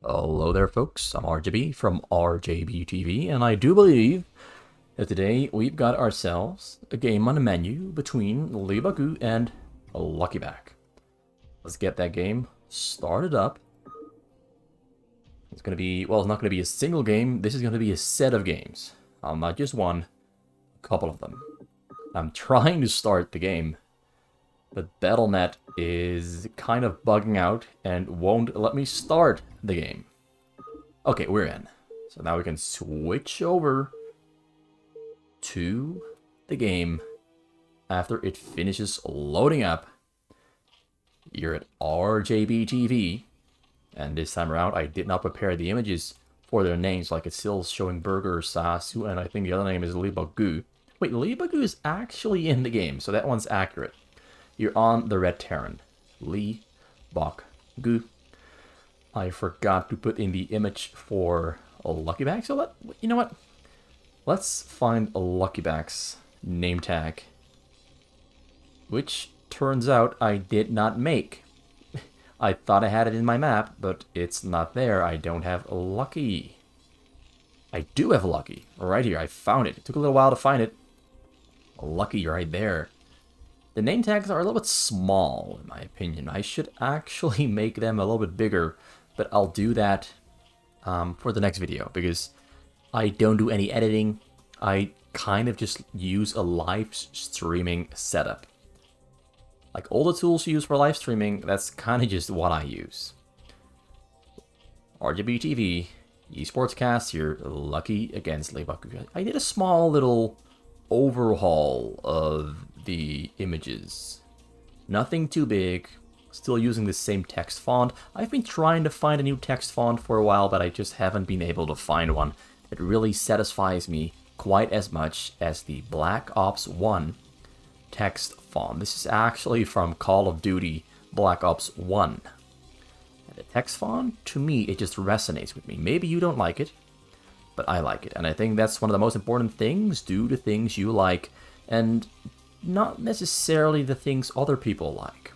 Hello there, folks. I'm RJB from RJB TV, and I do believe that today we've got ourselves a game on the menu between Leebokgu and LuckyBack. Let's get that game started up. It's going to be, well, it's not going to be a single game. This is going to be a set of games. Not just one, a couple of them. I'm trying to start the game, but BattleNet is kind of bugging out and won't let me start the game. Okay, we're in. So now we can switch over to the game after it finishes loading up. You're at RJB TV, and this time around I did not prepare the images for their names, like it's still showing Burger Sasu, and I think the other name is Leebokgu. Wait, Leebokgu is actually in the game, so that one's accurate. You're on the Red Terran. Leebokgu. I forgot to put in the image for a LuckyBack, so you know what? Let's find a LuckyBack's name tag, which turns out I did not make. I thought I had it in my map, but it's not there. I don't have Lucky. I do have Lucky right here. I found it. It took a little while to find it. Lucky right there. The name tags are a little bit small, in my opinion. I should actually make them a little bit bigger, but I'll do that for the next video, because I don't do any editing. I kind of just use a live streaming setup. Like all the tools you use for live streaming, that's kind of just what I use. RJB TV, esportscast, you're Lucky against Leebokgu. I did a small little overhaul of the images. Nothing too big. Still using the same text font. I've been trying to find a new text font for a while, but I just haven't been able to find one that really satisfies me quite as much as the Black Ops 1 text font. This is actually from Call of Duty Black Ops 1. And the text font, to me, it just resonates with me. Maybe you don't like it, but I like it. And I think that's one of the most important things. Do the things you like, and not necessarily the things other people like.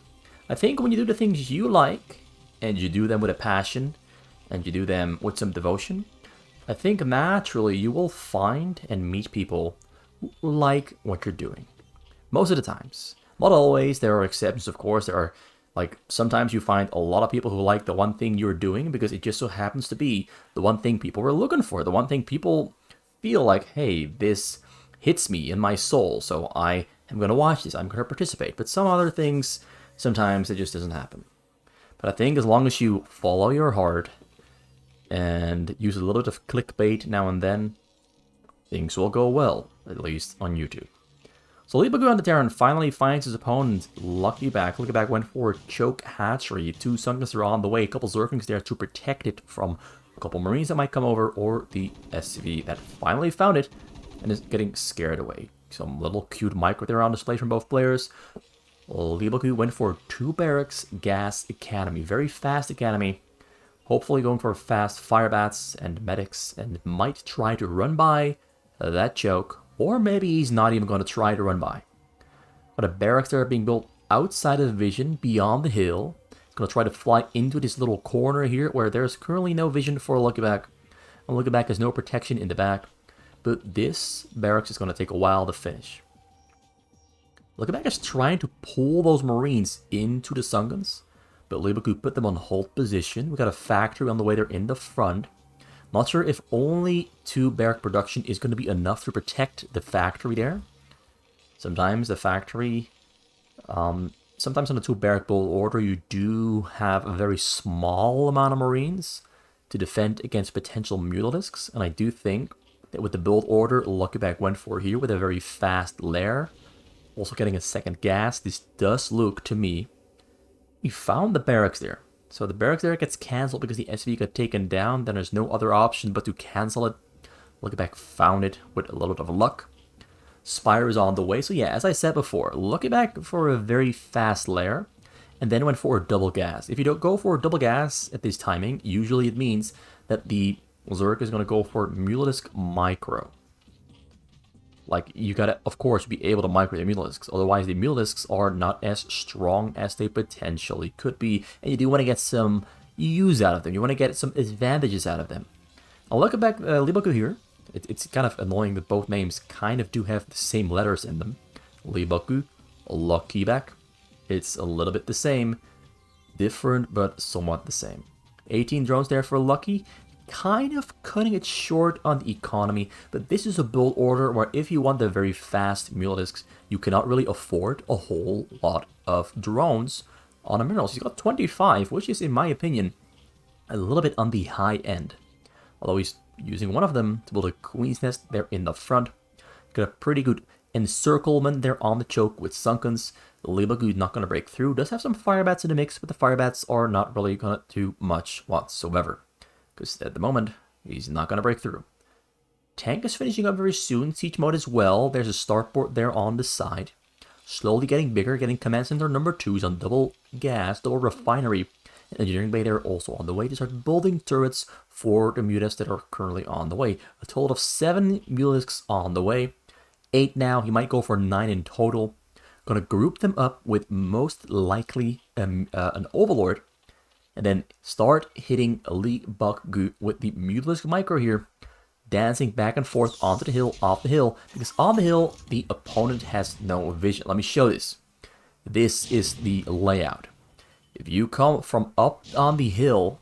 I think when you do the things you like, and you do them with a passion, and you do them with some devotion, I think naturally you will find and meet people who like what you're doing. Most of the times. Not always. There are exceptions, of course. There are, like, sometimes you find a lot of people who like the one thing you're doing because it just so happens to be the one thing people were looking for. The one thing people feel like, hey, this hits me in my soul, so I am going to watch this. I'm going to participate. But some other things, sometimes it just doesn't happen. But I think as long as you follow your heart and use a little bit of clickbait now and then, things will go well, at least on YouTube. So Leebokgu on the Terran finally finds his opponent, LuckyBack. LuckyBack went for a choke hatchery. 2 Sungas are on the way. A couple Zerglings there to protect it from a couple Marines that might come over, or the SCV that finally found it and is getting scared away. Some little cute micro there on display from both players. Leebokgu went for 2 barracks, gas academy. Very fast academy. Hopefully going for fast firebats and medics, and might try to run by that choke. Or maybe he's not even going to try to run by. But a barracks there being built outside of vision, beyond the hill. Going to try to fly into this little corner here, where there's currently no vision for LuckyBack. And LuckyBack has no protection in the back. But this barracks is going to take a while to finish. LuckyBack is trying to pull those Marines into the Sungans, but Leebokgu put them on hold position. We got a factory on the way there in the front. Not sure if only 2 barrack production is going to be enough to protect the factory there. Sometimes the factory, sometimes on the 2 barrack build order, you do have a very small amount of Marines to defend against potential Mutalisks. And I do think that with the build order LuckyBack went for here with a very fast lair, also getting a second gas, this does look to me, we found the barracks there. So the barracks there gets cancelled because the SV got taken down. Then there's no other option but to cancel it. LuckyBack found it with a little bit of luck. Spire is on the way. So yeah, as I said before, LuckyBack for a very fast lair, and then went for a double gas. If you don't go for a double gas at this timing, usually it means that the Zerg is going to go for Mutalisk Micro. Like, you gotta, of course, be able to micro the Mutalisks. Otherwise, the Mutalisks are not as strong as they potentially could be. And you do want to get some use out of them. You want to get some advantages out of them. I'll look back Leebokgu here. It's kind of annoying that both names kind of do have the same letters in them. Leebokgu, LuckyBack. It's a little bit the same. Different, but somewhat the same. 18 drones there for Lucky. Kind of cutting it short on the economy, but this is a build order where if you want the very fast Mulisks, you cannot really afford a whole lot of drones on a minerals. He's got 25, which is, in my opinion, a little bit on the high end. Although he's using one of them to build a Queen's Nest there in the front. Got a pretty good encirclement there on the choke with Sunkens. Leebokgu not going to break through. Does have some Firebats in the mix, but the Firebats are not really going to do much whatsoever. Because at the moment, he's not going to break through. Tank is finishing up very soon. Siege mode as well. There's a starport there on the side. Slowly getting bigger, getting command center number 2s on double gas, double refinery. And engineering bay there also on the way to start building turrets for the Mutas that are currently on the way. A total of 7 Mulisks on the way. 8 now. He might go for 9 in total. Going to group them up with most likely an Overlord. And then start hitting Leebokgu with the Mutalisk Micro here. Dancing back and forth onto the hill, off the hill. Because on the hill, the opponent has no vision. Let me show this. This is the layout. If you come from up on the hill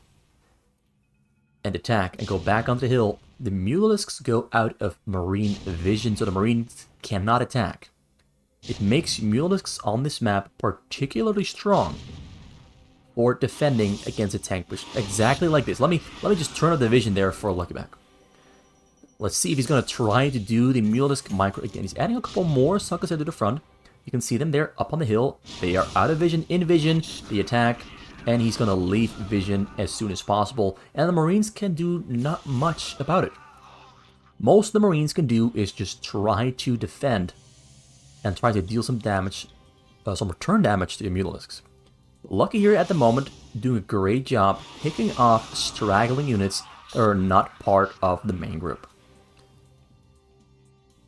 and attack and go back onto the hill, the Mutalisks go out of Marine vision, so the Marines cannot attack. It makes Mutalisks on this map particularly strong for defending against a tank push. Exactly like this. Let me just turn up the vision there for LuckyBack. Let's see if he's going to try to do the Mutalisk Micro again. He's adding a couple more suckers to the front. You can see them there up on the hill. They are out of vision, in vision. They attack, and he's going to leave vision as soon as possible. And the Marines can do not much about it. Most the Marines can do is just try to defend and try to deal some damage, some return damage to the Mutalisks. Lucky here at the moment, doing a great job picking off straggling units that are not part of the main group.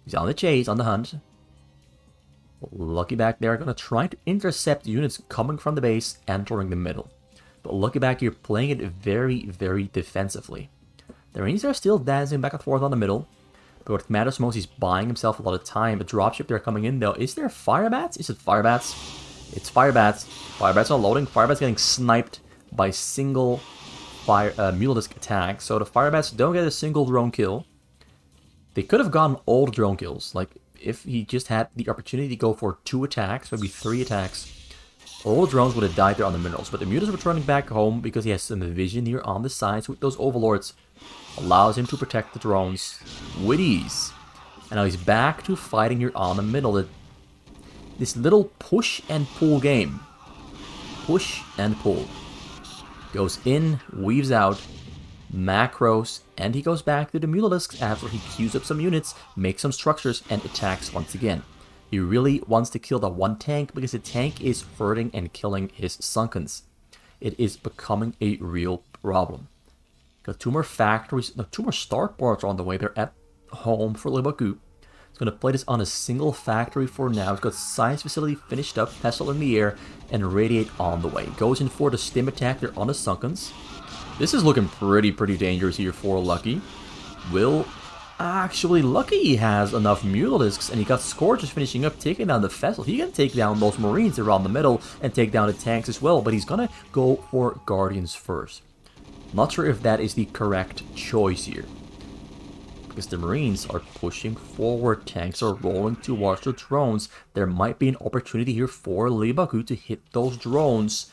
He's on the chase, on the hunt. LuckyBack there going to try to intercept units coming from the base, entering the middle. But LuckyBack here playing it very, very defensively. The Marines are still dancing back and forth on the middle. But what matters most, he's buying himself a lot of time. A dropship there coming in though. Is there Firebats? Is it Firebats? It's Firebats. Firebats are loading. Firebats getting sniped by single Mutalisk attack. So the Firebats don't get a single drone kill. They could have gotten all the drone kills. Like, if he just had the opportunity to go for 2 attacks, maybe 3 attacks, all the drones would have died there on the minerals. But the Mutas were returning back home because he has some vision here on the sides with those Overlords. Allows him to protect the drones with ease. And now he's back to fighting here on the middle. This little push and pull game. Push and pull. Goes in, weaves out, macros, and he goes back to the Mutalisks after he queues up some units, makes some structures, and attacks once again. He really wants to kill that one tank because the tank is hurting and killing his Sunkens. It is becoming a real problem. Got 2 more factories, no, 2 more starports on the way. They're at home for Leebokgu. He's going to play this on a single factory for now. He's got science facility finished up, pestle in the air, and radiate on the way. Goes in for the stim attack there on the Sunkens. This is looking pretty dangerous here for Lucky. Actually, Lucky has enough Mutalisks, and he got Scourges finishing up, taking down the vessel. He can take down those Marines around the middle and take down the tanks as well, but he's going to go for Guardians first. Not sure if that is the correct choice here. Because the Marines are pushing forward, tanks are rolling towards the drones. There might be an opportunity here for Leebokgu to hit those drones.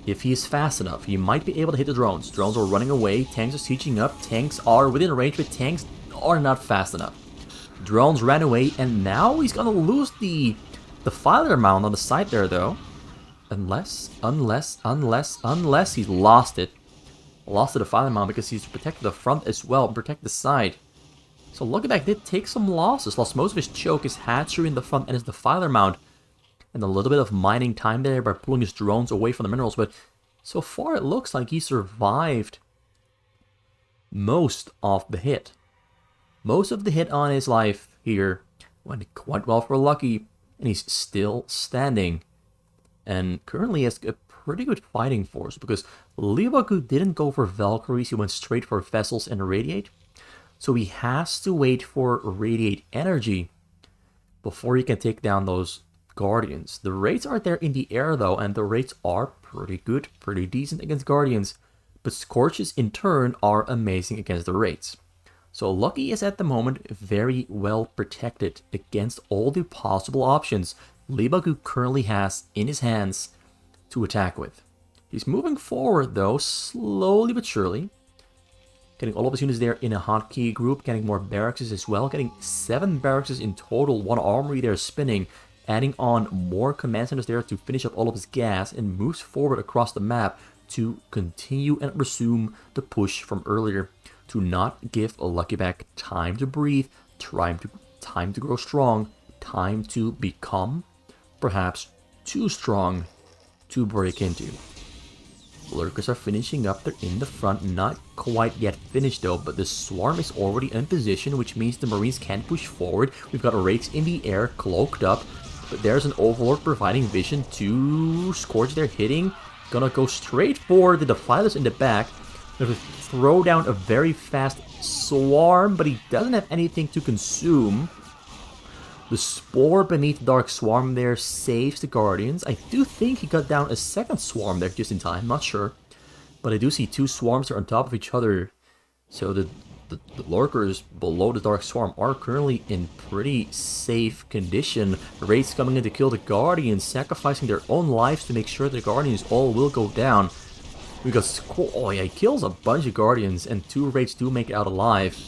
If he is fast enough, he might be able to hit the drones. Drones are running away, tanks are sieging up, tanks are within range, but tanks are not fast enough. Drones ran away, and now he's gonna lose the filer mount on the side there though. Unless he's lost it. Lost to the filer mount because he's protected the front as well and protect the side. So LuckyBack did take some losses. Lost most of his choke, his hatchery in the front, and his defiler mount. And a little bit of mining time there by pulling his drones away from the minerals. But so far it looks like he survived most of the hit. Most of the hit on his life here went quite well for Lucky. And he's still standing. And currently has a pretty good fighting force, because Leebokgu didn't go for Valkyries, he went straight for Vessels and Radiate. So he has to wait for Radiate Energy before he can take down those Guardians. The rates are there in the air though, and the rates are pretty good, pretty decent against Guardians, but Scorches in turn are amazing against the rates. So Lucky is at the moment very well protected against all the possible options Leebokgu currently has in his hands to attack with. He's moving forward though, slowly but surely. Getting all of his units there in a hotkey group, getting more barracks as well, getting 7 barracks in total, 1 armory there spinning, adding on more command centers there to finish up all of his gas, and moves forward across the map to continue and resume the push from earlier, to not give a LuckyBack time to breathe, time to grow strong, time to become perhaps too strong to break into. Lurkers are finishing up, they're in the front, not quite yet finished though, but the swarm is already in position, which means the Marines can push forward. We've got Rakes in the air, cloaked up, but there's an Overlord providing vision to Scorch there, hitting. Gonna go straight for the Defilers in the back. Gonna throw down a very fast swarm, but he doesn't have anything to consume. The Spore beneath the Dark Swarm there saves the Guardians. I do think he got down a second Swarm there just in time, not sure. But I do see 2 Swarms are on top of each other. So the Lurkers below the Dark Swarm are currently in pretty safe condition. Raids coming in to kill the Guardians, sacrificing their own lives to make sure the Guardians all will go down. We got oh yeah, he kills a bunch of Guardians, and 2 Raids do make it out alive.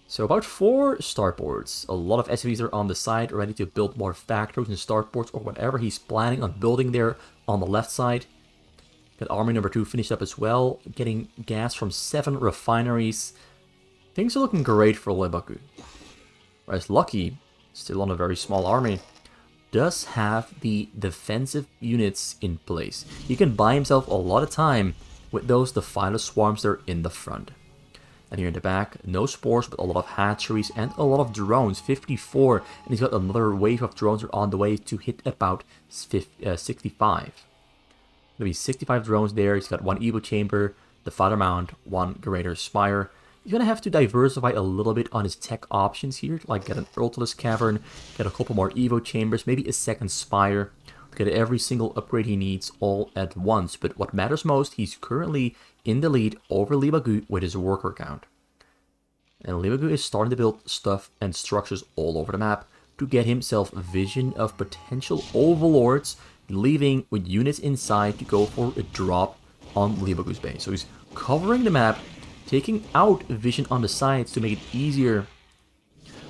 So about 4 starports. A lot of SCVs are on the side, ready to build more factories and starports or whatever he's planning on building there on the left side. Got army number 2 finished up as well, getting gas from 7 refineries. Things are looking great for Leebokgu. Whereas Lucky, still on a very small army, does have the defensive units in place. He can buy himself a lot of time with those Defiler swarms that are in the front. And here in the back, no spores, but a lot of hatcheries and a lot of drones, 54. And he's got another wave of drones are on the way to hit about 65. There'll be 65 drones there. He's got 1 Evo chamber, the Father Mount, 1 Greater Spire. He's going to have to diversify a little bit on his tech options here, like get an Ultimus Cavern, get a couple more Evo chambers, maybe a second Spire, to get every single upgrade he needs all at once. But what matters most, he's currently in the lead over Leebokgu with his worker count. And Leebokgu is starting to build stuff and structures all over the map to get himself a vision of potential overlords, leaving with units inside to go for a drop on Leebokgu's base. So he's covering the map, taking out vision on the sides to make it easier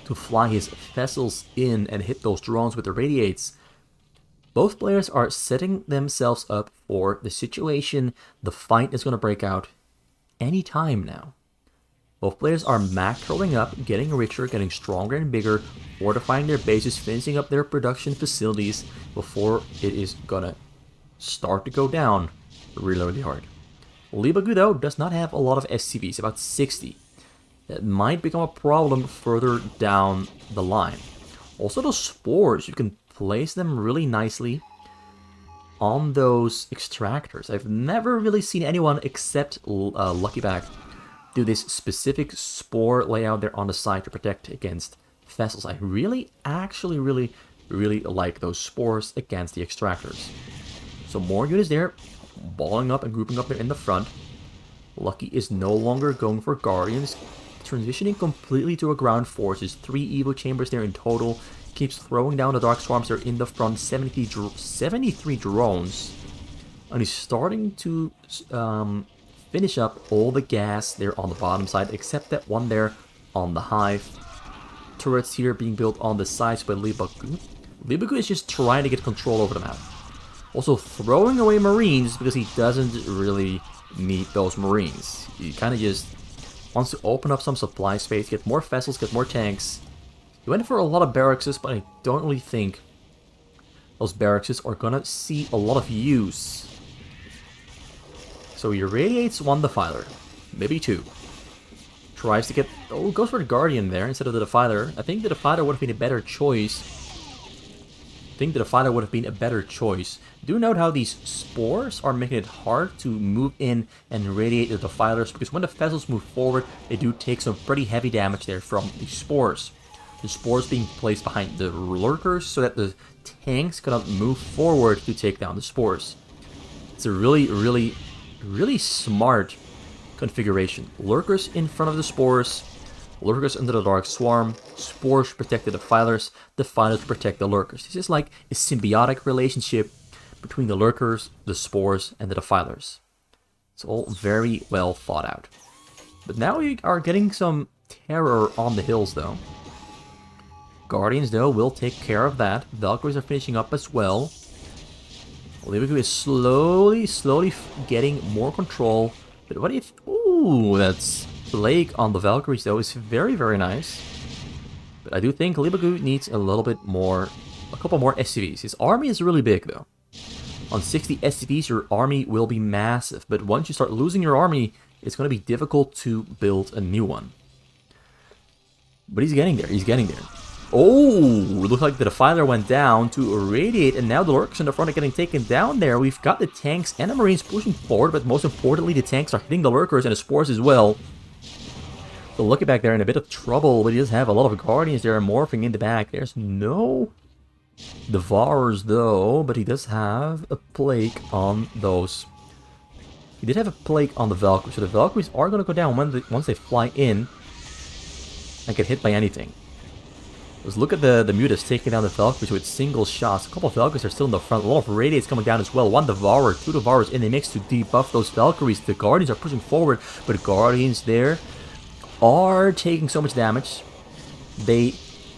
to fly his vessels in and hit those drones with the radiates. Both players are setting themselves up for the situation the fight is going to break out anytime now. Both players are macroing up, getting richer, getting stronger and bigger, fortifying their bases, finishing up their production facilities before it is going to start to go down really, really hard. Leebokgu, though, does not have a lot of SCVs, about 60. That might become a problem further down the line. Also, those spores, you can place them really nicely on those extractors. I've never really seen anyone except LuckyBack do this specific spore layout there on the side to protect against vessels. I actually really like those spores against the extractors. So more units there, balling up and grouping up there in the front. Lucky is no longer going for Guardians, transitioning completely to a ground forces. 3 Evo chambers there in total. Keeps throwing down the Dark Swarms there in the front. 73 drones. And he's starting to finish up all the gas there on the bottom side, except that one there on the hive. Turrets here being built on the sides by Leebokgu. Leebokgu is just trying to get control over the map. Also throwing away Marines because he doesn't really need those Marines. He kind of just wants to open up some supply space, get more vessels, get more tanks. He went for a lot of barracks, but I don't really think those barracks are gonna see a lot of use. So he irradiates 1 Defiler, maybe 2. Tries to get, goes for the Guardian there instead of the Defiler. I think the Defiler would have been a better choice. think the Defiler would have been a better choice. Do note how these spores are making it hard to move in and radiate the Defilers, because when the vessels move forward, they do take some pretty heavy damage there from the spores. The spores being placed behind the lurkers so that the tanks cannot move forward to take down the spores. It's a really smart configuration. Lurkers in front of the spores, lurkers under the Dark Swarm, spores protect the Defilers, Defilers protect the lurkers. This is like a symbiotic relationship between the lurkers, the spores, and the Defilers. It's all very well thought out. But now we are getting some terror on the hills though. Guardians though will take care of that. Valkyries are finishing up as well. Leebokgu is slowly getting more control. But what if... Ooh, that's Plague on the Valkyries though is very, very nice. But I do think Leebokgu needs a little bit more... A couple more SCVs. His army is really big though. On 60 SCVs your army will be massive. But once you start losing your army, it's going to be difficult to build a new one. But he's getting there. He's getting there. Oh, it looks like the Defiler went down to irradiate, and now the lurkers in the front are getting taken down there. We've got the tanks and the Marines pushing forward, but most importantly, the tanks are hitting the lurkers and the spores as well. So LuckyBack there in a bit of trouble, but he does have a lot of Guardians there morphing in the back. There's no Devourers though, but he does have a Plague on those. He did have a Plague on the Valkyries, so the Valkyries are going to go down once they fly in and get hit by anything. Let's look at the Mutas taking down the Valkyries with single shots. A couple of Valkyries are still in the front. A lot of Radiates coming down as well. One Devourer, two Devourers in the mix to debuff those Valkyries. The Guardians are pushing forward, but the Guardians there are taking so much damage. I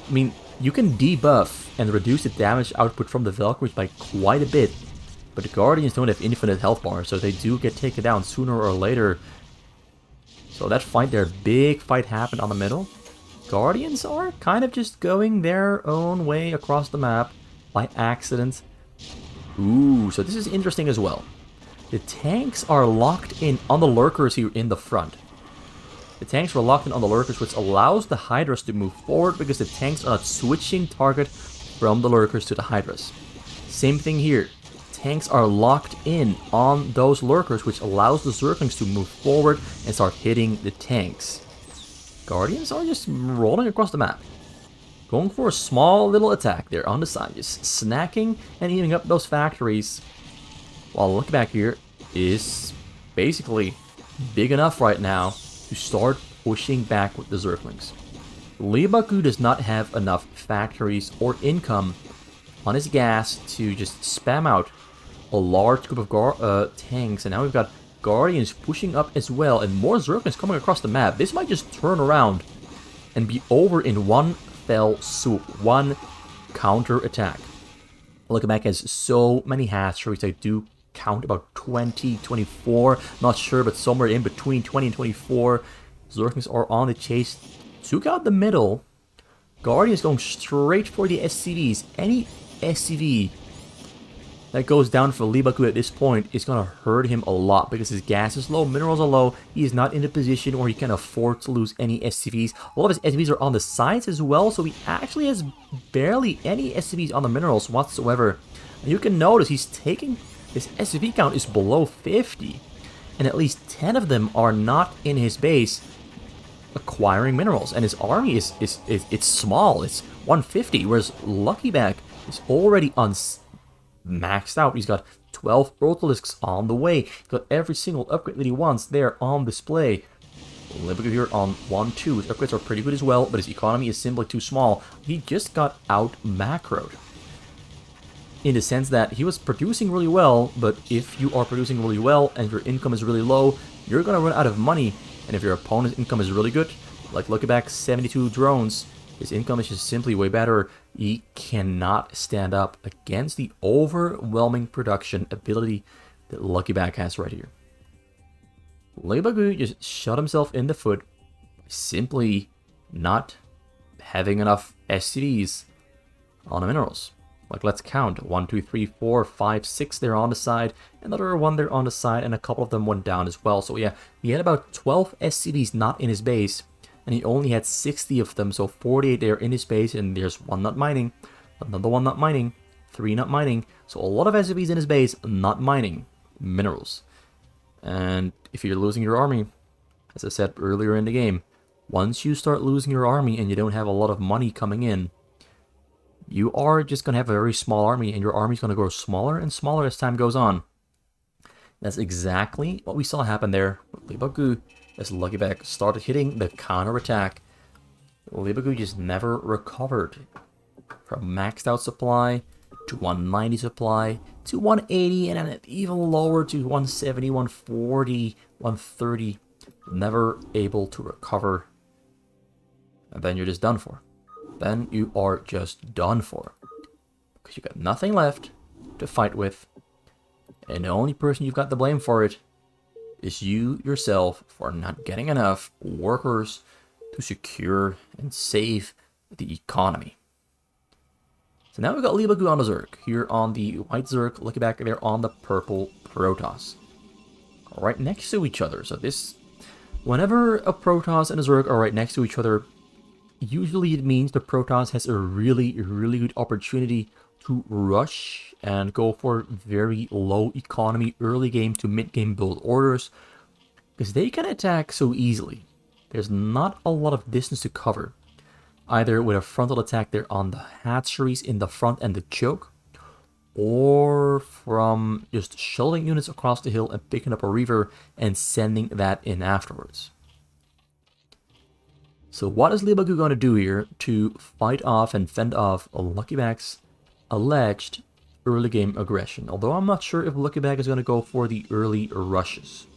mean, you can debuff and reduce the damage output from the Valkyries by quite a bit. But the Guardians don't have infinite health bars, so they do get taken down sooner or later. So that fight there, big fight happened on the middle. Guardians are kind of just going their own way across the map by accident. Ooh, so this is interesting as well. The tanks are locked in on the lurkers here in the front. The tanks were locked in on the lurkers, which allows the Hydras to move forward because the tanks are not switching target from the lurkers to the Hydras. Same thing here. Tanks are locked in on those lurkers, which allows the Zerglings to move forward and start hitting the tanks. Guardians are just rolling across the map. Going for a small little attack there on the side. Just snacking and eating up those factories. While LuckyBack here is basically big enough right now to start pushing back with the Zerglings. Leebokgu does not have enough factories or income on his gas to just spam out a large group of tanks. And now we've got Guardians pushing up as well, and more Zerglings coming across the map. This might just turn around and be over in one fell swoop, one counter attack. LuckyBack has so many hatcheries. I do count about 20, 24, not sure, but somewhere in between 20 and 24. Zerglings are on the chase. Took out the middle. Guardians going straight for the SCVs. Any SCV that goes down for Leebokgu at this point is going to hurt him a lot because his gas is low, minerals are low. He is not in a position where he can afford to lose any SCVs. A lot of his SCVs are on the sides as well, so he actually has barely any SCVs on the minerals whatsoever. And you can notice his SCV count is below 50, and at least 10 of them are not in his base acquiring minerals. And his army is it's small, it's 150, whereas LuckyBack is already on maxed out. He's got 12 Ortalisks on the way. He's got every single upgrade that he wants there on display. Leebokgu here on 1-2. His upgrades are pretty good as well, but his economy is simply too small. He just got out macroed. In the sense that he was producing really well, but if you are producing really well and your income is really low, you're going to run out of money. And if your opponent's income is really good, like LuckyBack 72 drones, his income is just simply way better. He cannot stand up against the overwhelming production ability that LuckyBack has right here. Leebokgu just shot himself in the foot by simply not having enough SCVs on the minerals. Like, let's count. 1, 2, 3, 4, 5, 6 there on the side. Another one there on the side, and a couple of them went down as well. So yeah, he had about 12 SCVs not in his base, and he only had 60 of them, so 48 there in his base, and there's one not mining, another one not mining, 3 not mining. So a lot of SCVs in his base not mining minerals. And if you're losing your army, as I said earlier in the game, once you start losing your army and you don't have a lot of money coming in, you are just going to have a very small army, and your army's going to grow smaller and smaller as time goes on. That's exactly what we saw happen there with Leebokgu as LuckyBack started hitting the counter-attack. Leebokgu just never recovered from maxed out supply to 190 supply to 180 and then even lower to 170, 140, 130. Never able to recover. And then you're just done for. Then you are just done for. Because you got nothing left to fight with. And the only person you've got to blame for it is you yourself for not getting enough workers to secure and save the economy. So now we've got Leebokgu on the Zerg. Here on the white Zerg, LuckyBack there on the purple Protoss. Right next to each other. So this, whenever a Protoss and a Zerg are right next to each other, usually it means the Protoss has a really good opportunity to rush and go for very low economy early game to mid game build orders, because they can attack so easily. There's not a lot of distance to cover, either with a frontal attack there on the hatcheries in the front and the choke, or from just shuttling units across the hill and picking up a Reaver and sending that in afterwards. So what is Leebokgu going to do here to fight off and fend off LuckyBack's alleged early game aggression? Although I'm not sure if LuckyBack is going to go for the early rushes.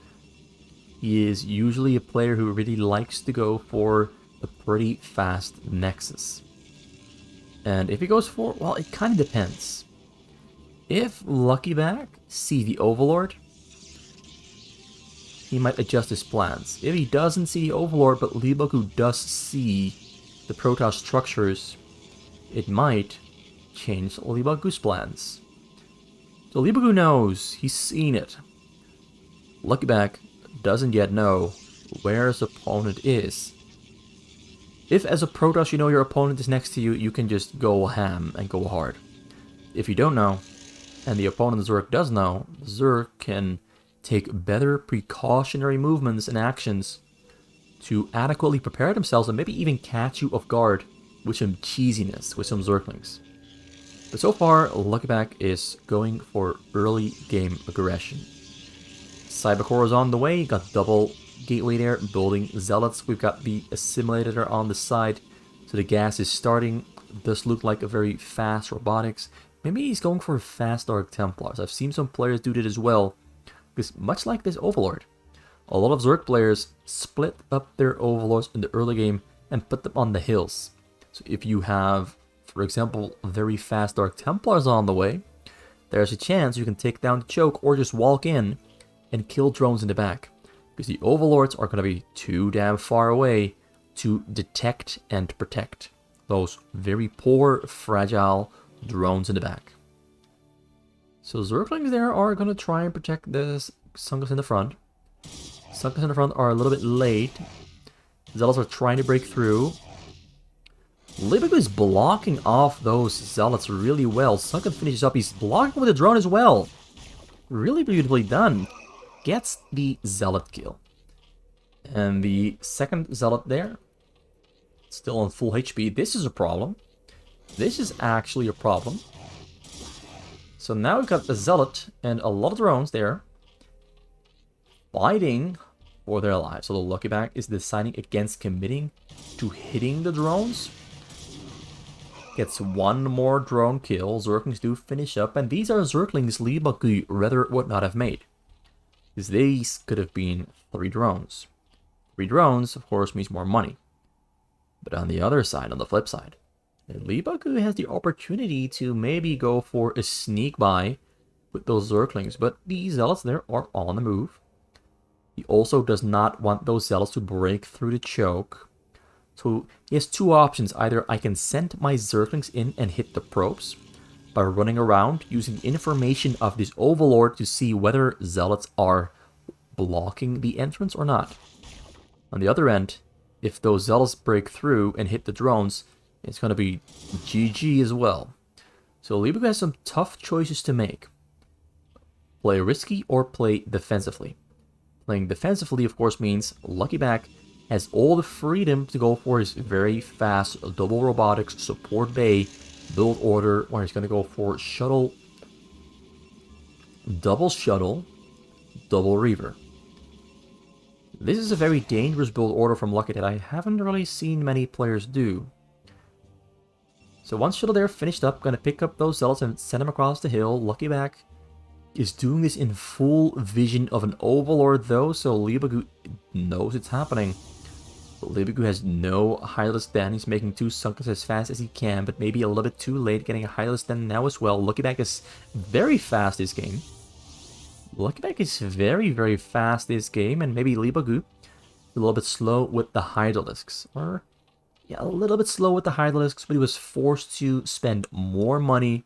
He is usually a player who really likes to go for a pretty fast nexus. And if he goes for, well, it kind of depends. If LuckyBack see the Overlord, he might adjust his plans. If he doesn't see the Overlord, but Leebokgu does see the Protoss structures, it might change Leebokgu's plans. So Leebokgu knows, he's seen it. LuckyBack doesn't yet know where his opponent is. If as a Protoss you know your opponent is next to you, you can just go ham and go hard. If you don't know, and the opponent Zerg does know, Zerg can take better precautionary movements and actions to adequately prepare themselves and maybe even catch you off guard with some cheesiness, with some Zerglings. But so far, LuckyBack is going for early game aggression. Cybercore is on the way, got double gateway there, building Zealots. We've got the assimilator on the side, so the gas is starting. Does look like a very fast robotics. Maybe he's going for fast Dark Templars. I've seen some players do that as well, because much like this Overlord, a lot of Zerg players split up their Overlords in the early game and put them on the hills. So if you have, for example, very fast Dark Templars on the way, there's a chance you can take down the choke or just walk in and kill drones in the back. Because the Overlords are going to be too damn far away to detect and protect those very poor, fragile drones in the back. So Zerglings there are going to try and protect the Sunkas in the front. Sunkas in the front are a little bit late. Zealots are trying to break through. Leebokgu is blocking off those Zealots really well. Sunken finishes up. He's blocking with the drone as well. Really beautifully done. Gets the Zealot kill. And the second Zealot there, still on full HP. This is a problem. This is actually a problem. So now we've got the Zealot and a lot of drones there fighting for their lives. So the LuckyBack is deciding against committing to hitting the drones. Gets one more drone kill. Zerglings do finish up. And these are Zerglings Leebokgu rather would not have made. Because these could have been 3 drones. 3 drones, of course, means more money. But on the other side, on the flip side, Leebokgu has the opportunity to maybe go for a sneak buy with those Zerglings. But the Zealots there are on the move. He also does not want those Zealots to break through the choke. So he has 2 options. Either I can send my Zerglings in and hit the probes by running around using information of this Overlord to see whether Zealots are blocking the entrance or not. On the other end, if those Zealots break through and hit the drones, it's going to be GG as well. So Leebokgu has some tough choices to make. Play risky or play defensively. Playing defensively, of course, means LuckyBack has all the freedom to go for his very fast double robotics support bay build order, where he's going to go for shuttle, double reaver. This is a very dangerous build order from Lucky that I haven't really seen many players do. So once shuttle there finished up, going to pick up those zealots and send them across the hill. LuckyBack is doing this in full vision of an overlord though, so Leebokgu knows it's happening. Leebokgu has no Hydralisk Den. He's making 2 Sunkens as fast as he can, but maybe a little bit too late getting a Hydralisk Den now as well. LuckyBack is very fast this game. LuckyBack is very, very fast this game, and maybe Leebokgu a little bit slow with the Hydralisks. Or, yeah, a little bit slow with the Hydralisks, but he was forced to spend more money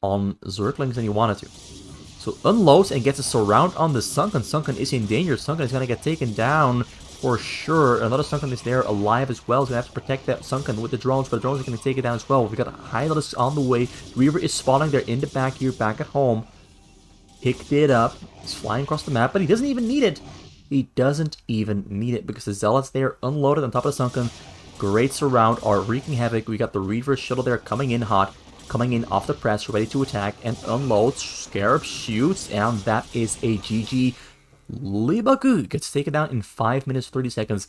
on Zerglings than he wanted to. So unloads and gets a surround on the Sunken. Sunken is in danger. Sunken is going to get taken down for sure. Another Sunken is there alive as well. So we have to protect that Sunken with the drones, but the drones are going to take it down as well. We got Hydralisks on the way. Reaver is spawning there in the back here, back at home. Picked it up. He's flying across the map, but he doesn't even need it. He doesn't even need it because the Zealots there unloaded on top of the Sunken. Great surround are wreaking havoc. We got the Reaver shuttle there coming in hot. Coming in off the press, ready to attack and unload. Scarab shoots, and that is a GG. Leebokgu gets taken down in 5 minutes 30 seconds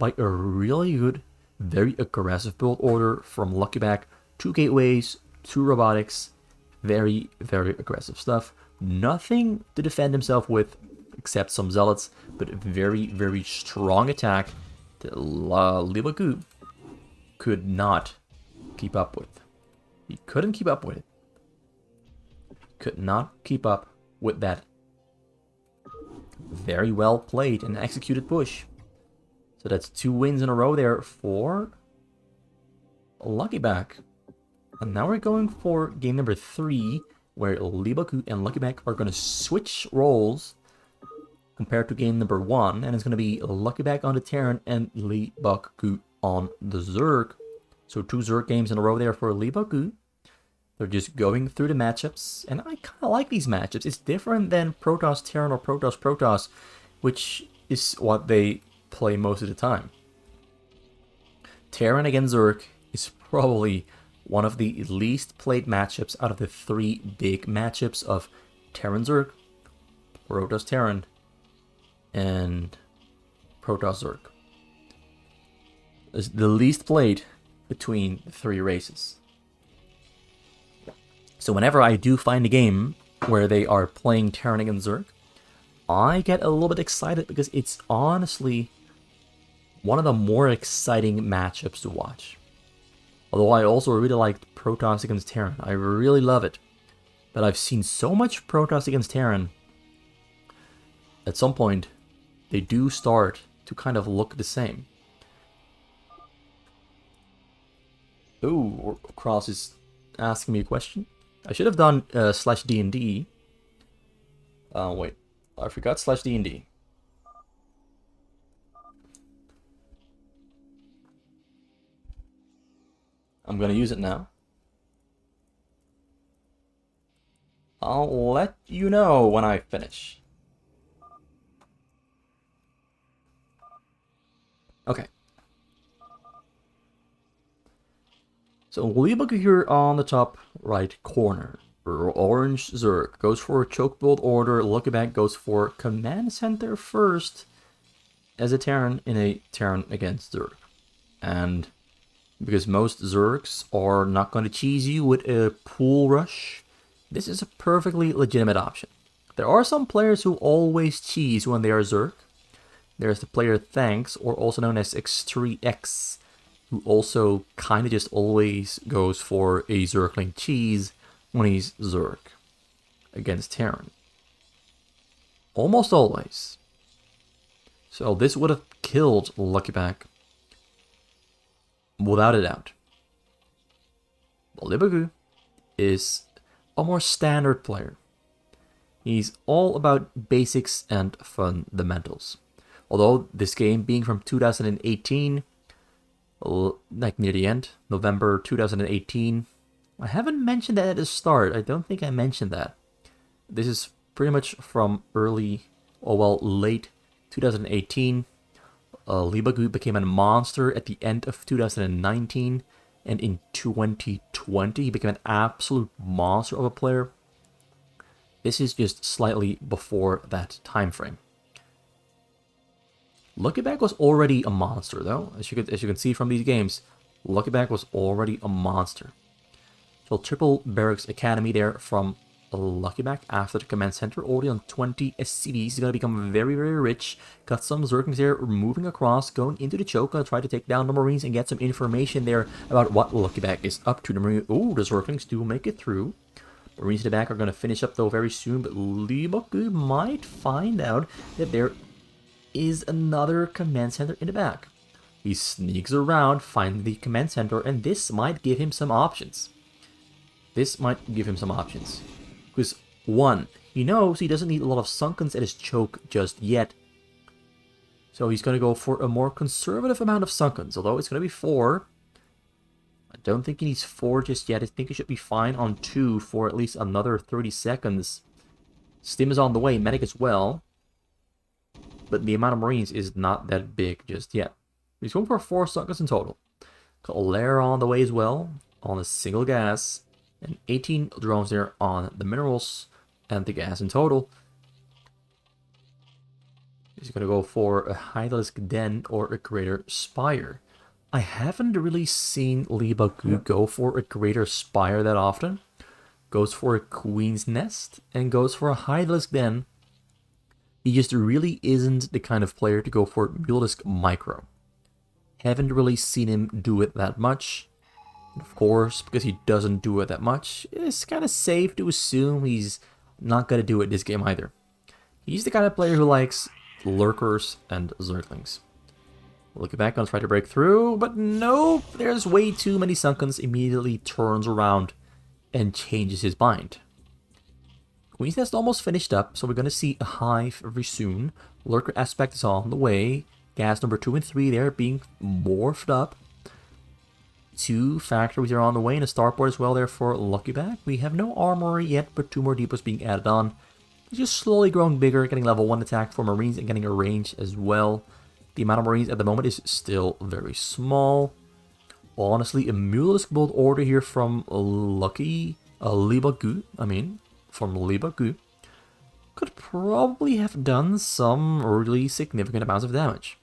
by a really good, very aggressive build order from LuckyBack. 2 gateways, 2 robotics, very, very aggressive stuff. Nothing to defend himself with except some zealots, but very, very strong attack that Leebokgu could not keep up with. He couldn't keep up with it. Could not keep up with that very well played and executed push. So that's 2 wins in a row there for LuckyBack. And now we're going for game number 3, where Leebokgu and LuckyBack are going to switch roles compared to game number 1. And it's going to be LuckyBack on the Terran and Leebokgu on the Zerg. So 2 Zerg games in a row there for Leebokgu. They're just going through the matchups, and I kind of like these matchups. It's different than Protoss Terran or Protoss Protoss, which is what they play most of the time. Terran against Zerg is probably one of the least played matchups out of the 3 big matchups of Terran Zerg, Protoss Terran, and Protoss Zerg. It's the least played between the 3 races. So whenever I do find a game where they are playing Terran against Zerg, I get a little bit excited because it's honestly one of the more exciting matchups to watch. Although I also really liked Protoss against Terran. I really love it. But I've seen so much Protoss against Terran, at some point, they do start to kind of look the same. Ooh, Cross is asking me a question. I should have done /D&D. Wait, I forgot /D&D. I'm gonna use it now. I'll let you know when I finish. Okay. So Leebokgu here on the top right corner. Orange Zerg goes for choke build order. LuckyBack goes for command center first as a Terran in a Terran against Zerg. And because most Zergs are not going to cheese you with a pool rush, this is a perfectly legitimate option. There are some players who always cheese when they are Zerg. There's the player Thanks, or also known as X3X, who also kind of just always goes for a Zergling cheese when he's Zerg against Terran. Almost always. So this would have killed LuckyBack without a doubt. But Leebokgu is a more standard player. He's all about basics and fundamentals. Although this game being from 2018, like near the end, November 2018, I haven't mentioned that at the start. I don't think I mentioned that. This is pretty much from early, or well, late 2018. Leebokgu became a monster at the end of 2019, and in 2020 he became an absolute monster of a player. This is just slightly before that time frame. LuckyBack was already a monster, though. As you can see from these games, LuckyBack was already a monster. So Triple Barracks Academy there from LuckyBack after the command center, already on 20 SCVs. He's going to become very, very rich. Got some Zerglings there moving across, going into the choke. Going to try to take down the Marines and get some information there about what LuckyBack is up to. Oh, the Zerglings do make it through. Marines in the back are going to finish up though very soon, but Leebokgu might find out that there is another command center in the back. He sneaks around, finds the command center, and this might give him some options. Because, one, he knows he doesn't need a lot of Sunkens at his choke just yet. So he's going to go for a more conservative amount of Sunkens, although it's going to be 4. I don't think he needs 4 just yet. I think he should be fine on 2 for at least another 30 seconds. Stim is on the way, Medic as well. But the amount of Marines is not that big just yet. He's going for 4 Sunkens in total. Got Lair on the way as well, on a single gas. And 18 drones there on the minerals and the gas in total. He's going to go for a Hydralisk Den or a Greater Spire. I haven't really seen Leebokgu go for a Greater Spire that often. Goes for a Queen's Nest and goes for a Hydralisk Den. He just really isn't the kind of player to go for Mulelisk Micro. Haven't really seen him do it that much. Of course, because he doesn't do it that much, it's kind of safe to assume he's not going to do it this game either. He's the kind of player who likes lurkers and Zerglings. Looking back, gonna try to break through, but nope, there's way too many Sunkens. Immediately turns around and changes his mind. Queen's Nest almost finished up, so we're going to see a hive very soon. Lurker aspect is on the way. Gas number 2 and 3 there being morphed up. 2 factories are on the way and a starport as well there for LuckyBack. We have no armory yet, but 2 more depots being added on. It's just slowly growing bigger, getting level 1 attack for Marines and getting a range as well. The amount of Marines at the moment is still very small. Honestly, a Mulelisk build order here from Leebokgu, from Leebokgu, could probably have done some really significant amounts of damage.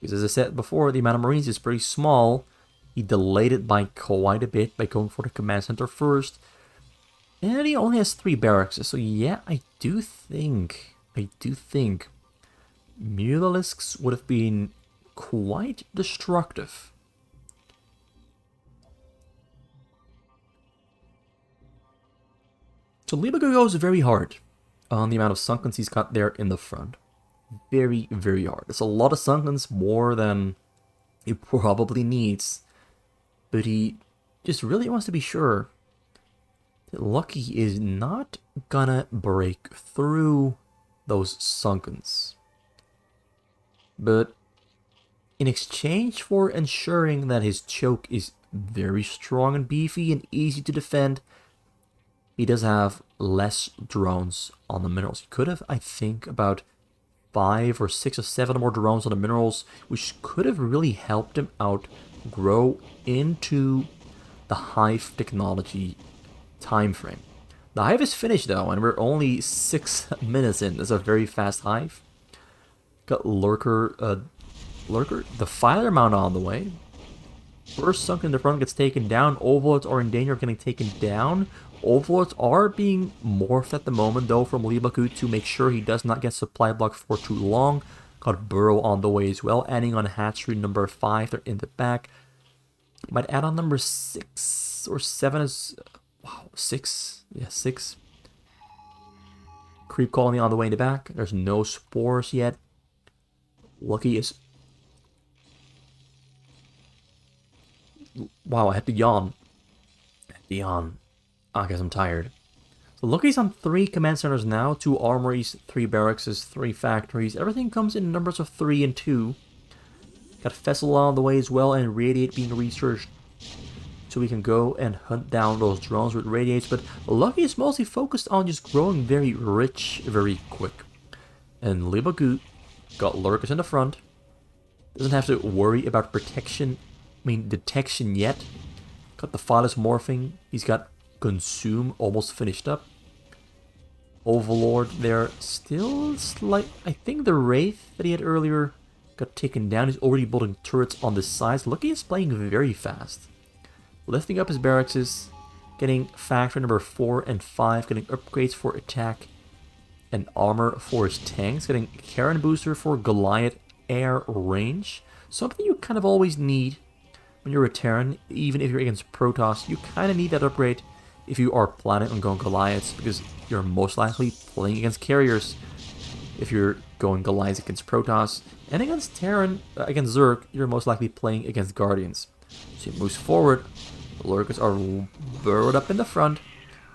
Because as I said before, the amount of Marines is pretty small. He delayed it by quite a bit by going for the command center first. And he only has 3 barracks, so yeah, I do think Mulelisks would have been quite destructive. So Leebokgu goes very hard on the amount of Sunkens he's got there in the front. Very, very hard. It's a lot of Sunkens, more than he probably needs. But he just really wants to be sure that Lucky is not gonna break through those Sunkens. But in exchange for ensuring that his choke is very strong and beefy and easy to defend, he does have less drones on the minerals. He could have, I think, about 5 or 6 or 7 more drones on the minerals, which could have really helped him out grow into the hive technology time frame. The hive is finished though, and we're only 6 minutes in. That's a very fast hive. Got Lurker, the Filer Mount on the way. First Sunk in the front gets taken down. Overlords are in danger of getting taken down. Overlords are being morphed at the moment though from Leebokgu to make sure he does not get supply blocked for too long. Got Burrow on the way as well, adding on hatchery number 5. They're in the back. Might add on number 6 or 7 as... Wow, 6? Yeah, 6. Creep colony on the way in the back. There's no spores yet. Lucky is... Wow, I had to yawn. I guess I'm tired. So Lucky's on 3 command centers now. 2 armories, 3 barracks, 3 factories. Everything comes in numbers of 3 and 2. Got Fessel on the way as well, and Radiate being researched. so we can go and hunt down those drones with radiates. But Lucky is mostly focused on just growing very rich very quick. And Leebokgu got lurkers in the front. Doesn't have to worry about detection yet. Got the Phyllis morphing. He's got Consume almost finished up. Overlord there still slight. I think the Wraith that he had earlier got taken down. He's already building turrets on the sides. Lucky is playing very fast. Lifting up his barracks, getting factory number 4 and 5, getting upgrades for attack and armor for his tanks, getting Karen booster for Goliath air range. Something you kind of always need when you're a Terran, even if you're against Protoss. You kind of need that upgrade if you are planning on going Goliaths, because you're most likely playing against carriers. If you're going Goliaths against Protoss, and against Terran, against Zerg, you're most likely playing against Guardians. So he moves forward, the lurkers are burrowed up in the front,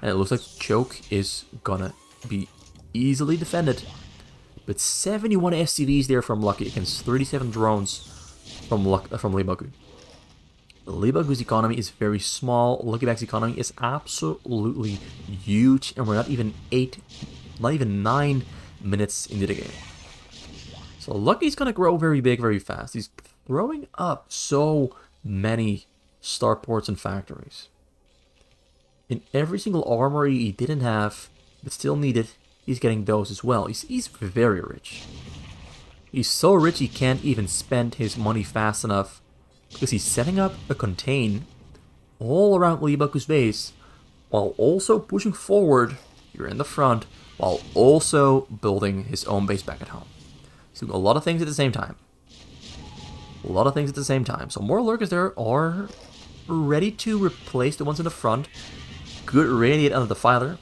and it looks like Choke is gonna be easily defended. But 71 SCVs there from Lucky against 37 drones from Leebokgu. Leebokgu's economy is very small. LuckyBack's economy is absolutely huge, and we're not even 9 minutes into the game. So Lucky's gonna grow very big, very fast. He's throwing up so many starports and factories. In every single armory he didn't have, but still needed, he's getting those as well. He's very rich. He's so rich he can't even spend his money fast enough, because he's setting up a contain all around Leebokgu's base, while also pushing forward here in the front, while also building his own base back at home. He's doing a lot of things at the same time. So more lurkers there are ready to replace the ones in the front. Good radiate under the Filer.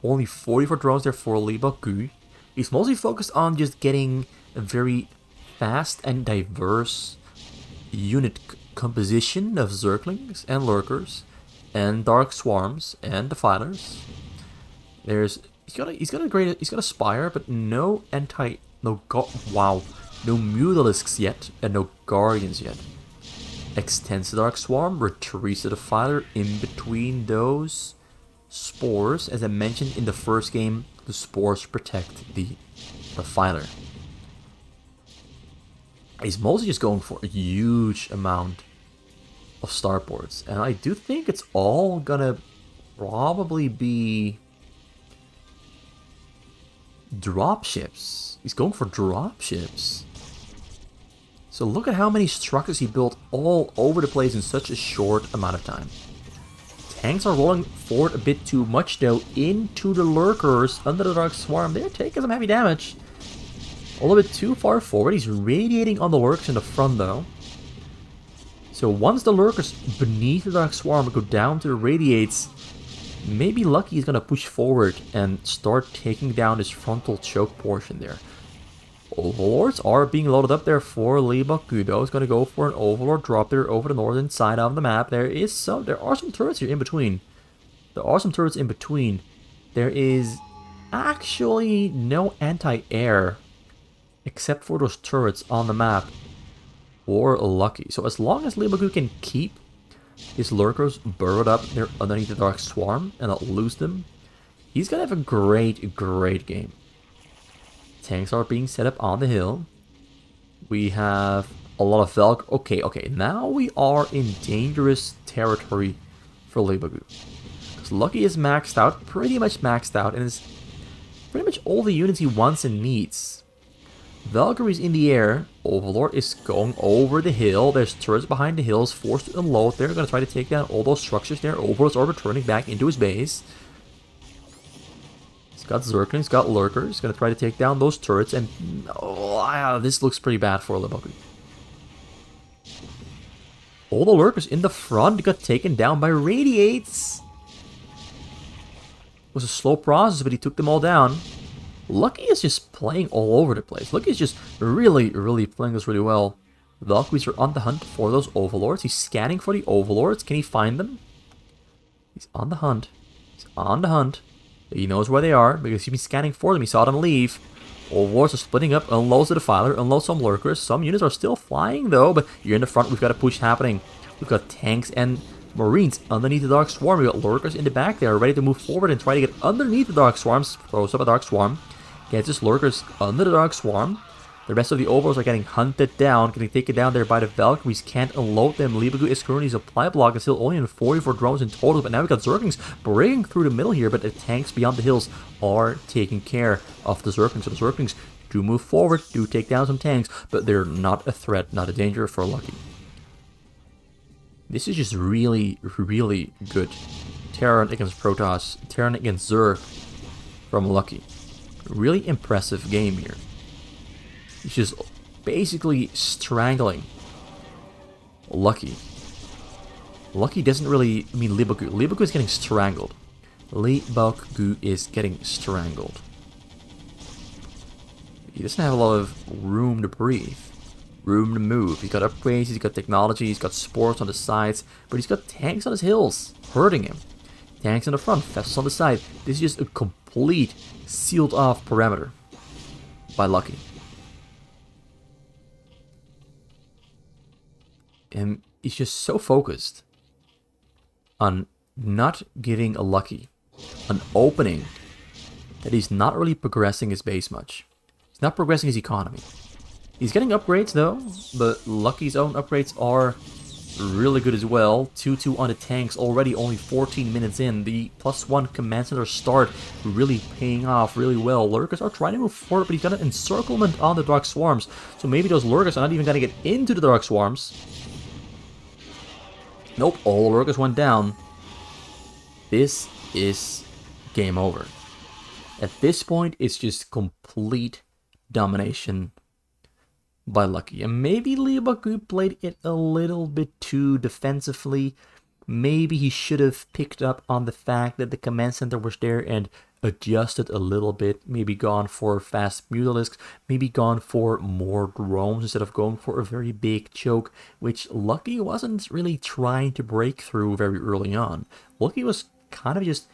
Only 44 drones there for Leebokgu. He's mostly focused on just getting a very fast and diverse unit composition of Zerglings and Lurkers and Dark Swarms and Defilers. He's got a Spire, but no Mutalisks yet, and no Guardians yet. Extends the Dark Swarm, retreats the Defiler in between those spores. As I mentioned in the first game, the spores protect the Defiler. He's mostly just going for a huge amount of starports, and I do think it's all gonna probably be dropships. He's going for dropships. So look at how many structures he built all over the place in such a short amount of time. Tanks are rolling forward a bit too much though into the lurkers under the Dark Swarm. They're taking some heavy damage. A little bit too far forward. He's radiating on the lurkers in the front though. So once the lurkers beneath the Dark Swarm go down to the radiates, maybe Lucky is going to push forward and start taking down this frontal choke portion there. Overlords are being loaded up there for Leebokgu though. He's going to go for an Overlord drop there over the northern side of the map. There are some turrets here in between. There is actually no anti-air except for those turrets on the map for Lucky. So as long as Leebokgu can keep his lurkers burrowed up there underneath the Dark Swarm and not lose them, he's gonna have a great game. Tanks are being set up on the hill. We have a lot of Velk. Okay, now we are in dangerous territory for Leebokgu. Because Lucky is maxed out, pretty much maxed out, and is pretty much all the units he wants and needs. Valkyrie's in the air. Overlord is going over the hill. There's turrets behind the hills, forced to unload. They're going to try to take down all those structures there. Overlords are returning back into his base. He's got Zerglings, he's got Lurkers. He's going to try to take down those turrets. And this looks pretty bad for Leebokgu. All the Lurkers in the front got taken down by Radiates. It was a slow process, but he took them all down. Lucky is just playing all over the place. Lucky is just really playing this really well. Valkyries are on the hunt for those Overlords. He's scanning for the Overlords. Can he find them? He's on the hunt. He knows where they are because he's been scanning for them. He saw them leave. Overlords are splitting up. Unloads the Defiler. Unloads some Lurkers. Some units are still flying though, but you're in the front. We've got a push happening. We've got tanks and Marines underneath the Dark Swarm. We got Lurkers in the back there, ready to move forward and try to get underneath the Dark Swarms. Throws up a Dark Swarm. Gets his Lurkers under the Dark Swarm. The rest of the overlords are getting hunted down, getting taken down there by the Valkyries. Can't unload them. Leebokgu is currently supply block. It's still only in 44 drones in total, but now we got Zerglings breaking through the middle here, but the tanks beyond the hills are taking care of the Zerglings. So the Zerglings do move forward, do take down some tanks, but they're not a threat, not a danger for Lucky. This is just really, really good. Terran against Protoss, Terran against Zerg from Lucky. Really impressive game here. He's just basically strangling Lucky. Lucky doesn't really mean Leebokgu. Leebokgu is getting strangled. Leebokgu is getting strangled. He doesn't have a lot of room to breathe. Room to move. He's got upgrades, he's got technology, he's got sports on the sides, but he's got tanks on his hills, hurting him. Tanks in the front, vessels on the side. This is just a complete sealed off perimeter by Lucky. And he's just so focused on not giving a Lucky an opening that he's not really progressing his base much. He's not progressing his economy. He's getting upgrades though, but Lucky's own upgrades are really good as well. 2-2 on the tanks already, only 14 minutes in. The +1 command center start really paying off really well. Lurkers are trying to move forward, but he's got an encirclement on the Dark Swarms. So maybe those Lurkers are not even going to get into the Dark Swarms. Nope, all Lurkers went down. This is game over. At this point, it's just complete domination by Lucky. And maybe Leebokgu played it a little bit too defensively. Maybe he should have picked up on the fact that the command center was there and adjusted a little bit. Maybe gone for fast Mutalisks. Maybe gone for more drones instead of going for a very big choke, which Lucky wasn't really trying to break through very early on. Lucky was kind of just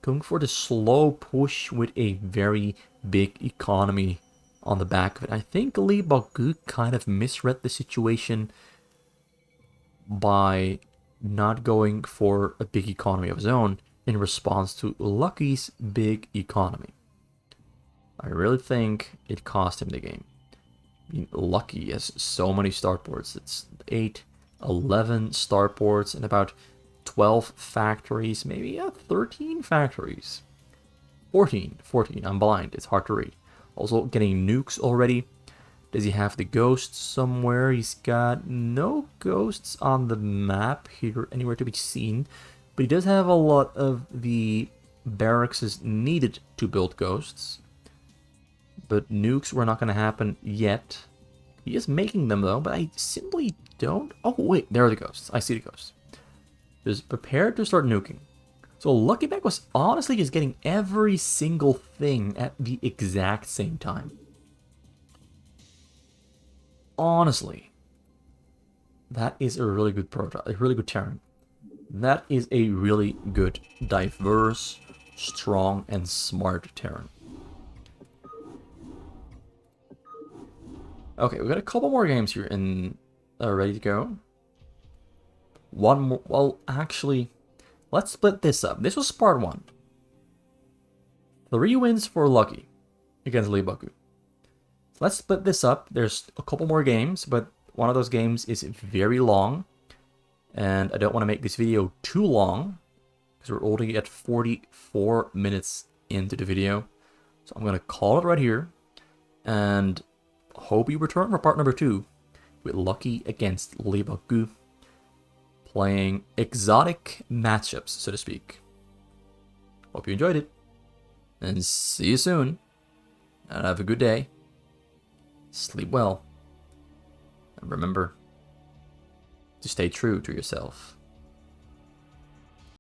going for the slow push with a very big economy on the back of it. I think Leebokgu kind of misread the situation by not going for a big economy of his own in response to Lucky's big economy. I really think it cost him the game. I mean, Lucky has so many starports. It's 8, 11 starports and about 12 factories, maybe 13 factories. 14, I'm blind, it's hard to read. Also getting nukes already. Does he have the ghosts somewhere? He's got no ghosts on the map here, anywhere to be seen. But he does have a lot of the barracks needed to build ghosts. But nukes were not going to happen yet. He is making them though, but I simply don't... Oh wait, there are the ghosts. I see the ghosts. Just prepared to start nuking. So LuckyBack was honestly just getting every single thing at the exact same time. Honestly, that is a really good a really good Terran. That is a really good, diverse, strong, and smart Terran. Okay, we got a couple more games here and ready to go. One more. Well, actually, let's split this up. This was part 1. 3 wins for Lucky against Leebokgu. Let's split this up. There's a couple more games, but one of those games is very long. And I don't want to make this video too long, because we're already at 44 minutes into the video. So I'm going to call it right here. And hope you return for part number 2 with Lucky against Leebokgu, playing exotic matchups, so to speak. Hope you enjoyed it. And see you soon. And have a good day. Sleep well. And remember to stay true to yourself.